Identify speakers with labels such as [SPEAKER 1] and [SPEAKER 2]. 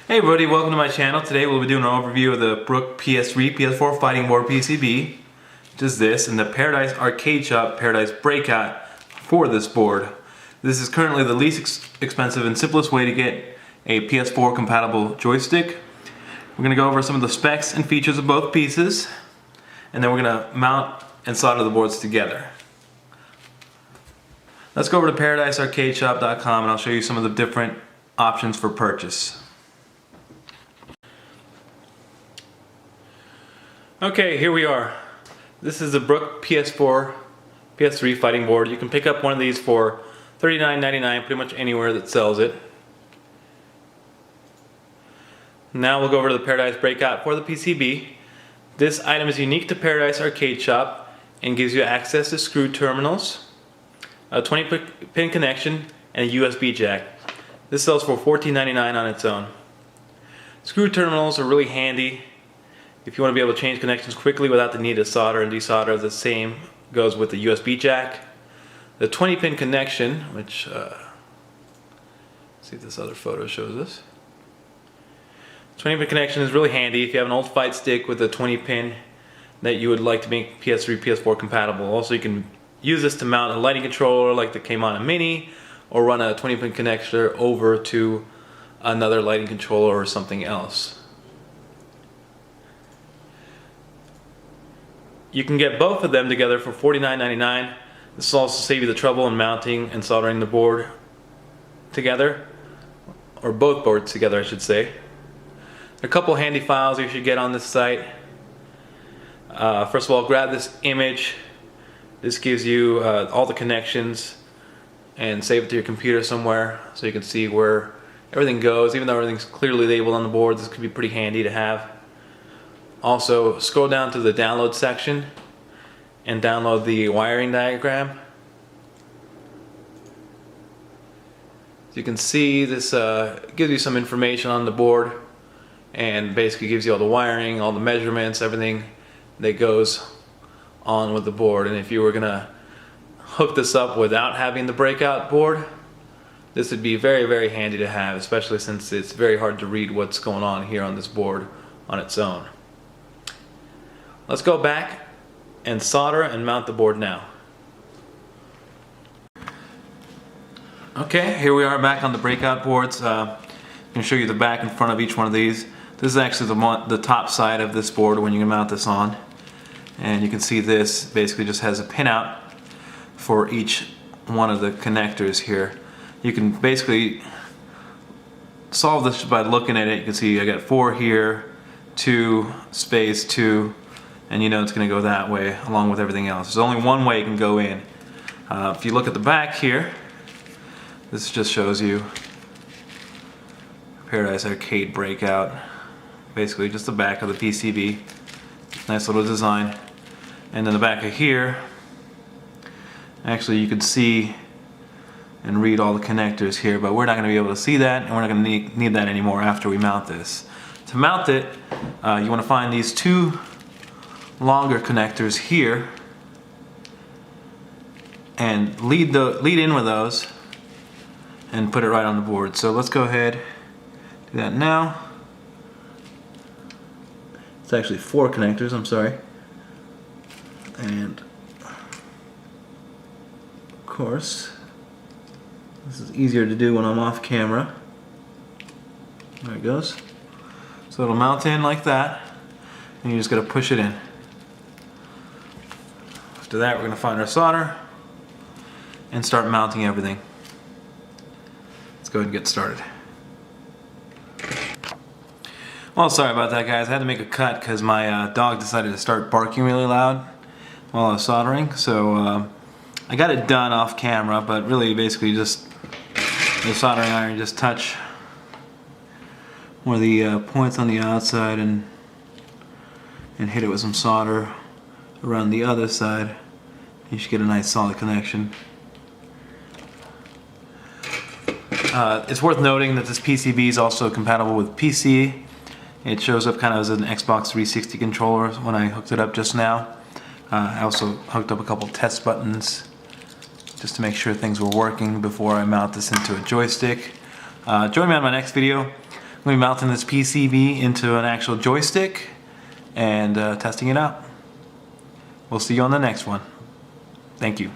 [SPEAKER 1] Hey everybody, welcome to my channel. Today we'll be doing an overview of the Brook PS3, PS4 Fighting Board PCB, which is this, and the Paradise Arcade Shop Paradise Breakout for this board. This is currently the least expensive and simplest way to get a PS4 compatible joystick. We're going to go over some of the specs and features of both pieces, and then we're going to mount and solder the boards together. Let's go over to ParadiseArcadeShop.com and I'll show you some of the different options for purchase. Okay, here we are. This is the Brook PS4, PS3 fighting board. You can pick up one of these for $39.99 pretty much anywhere that sells it. Now we'll go over to the Paradise Breakout for the PCB. This item is unique to Paradise Arcade Shop and gives you access to screw terminals, a 20-pin connection, and a USB jack. This sells for $14.99 on its own. Screw terminals are really handy if you want to be able to change connections quickly without the need to solder and desolder. The same goes with the USB jack. The 20-pin connection, which see if this other photo shows us. 20-pin connection is really handy if you have an old fight stick with a 20-pin that you would like to make PS3, PS4 compatible. Also, you can use this to mount a lighting controller like the came on a Mini, or run a 20-pin connector over to another lighting controller or something else. You can get both of them together for $49.99. This will also save you the trouble in mounting and soldering the board together, or both boards together I should say. A couple handy files you should get on this site. First of all, grab this image. This gives you all the connections, and save it to your computer somewhere so you can see where everything goes. Even though everything's clearly labeled on the board, this could be pretty handy to have. Also, scroll down to the download section and download the wiring diagram. As you can see, this gives you some information on the board and basically gives you all the wiring, all the measurements, everything that goes on with the board. And if you were going to hook this up without having the breakout board, this would be very, very handy to have, especially since it's very hard to read what's going on here on this board on its own. Let's go back and solder and mount the board now. Okay, here we are back on the breakout boards. I can show you the back and front of each one of these. This is actually the top side of this board when you can mount this on. And you can see this basically just has a pin out for each one of the connectors here. You can basically solve this by looking at it. You can see I got 4 here, 2, space 2, and you know it's going to go that way along with everything else. There's only one way it can go in. If you look at the back here, this just shows you Paradise Arcade Breakout. Basically just the back of the PCB. Nice little design. And then the back of here, actually you can see and read all the connectors here, but we're not going to be able to see that, and we're not going to need that anymore after we mount this. To mount it, you want to find these 2 longer connectors here and lead in with those and put it right on the board. So let's go ahead, do that now. It's actually 4 connectors, I'm sorry. And of course, this is easier to do when I'm off camera. There it goes. So it'll mount in like that, and you just got to push it in. After that, we're going to find our solder and start mounting everything. Let's go ahead and get started. Well, sorry about that, guys. I had to make a cut because my dog decided to start barking really loud while I was soldering. So I got it done off camera, but really basically just the soldering iron, just touch one of the points on the outside and hit it with some solder around the other side. You should get a nice solid connection. It's worth noting that this PCB is also compatible with PC. It shows up kind of as an Xbox 360 controller when I hooked it up just now. I also hooked up a couple test buttons just to make sure things were working before I mount this into a joystick. Join me on my next video We'll be mounting this PCB into an actual joystick and testing it out. We'll see you on the next one. Thank you.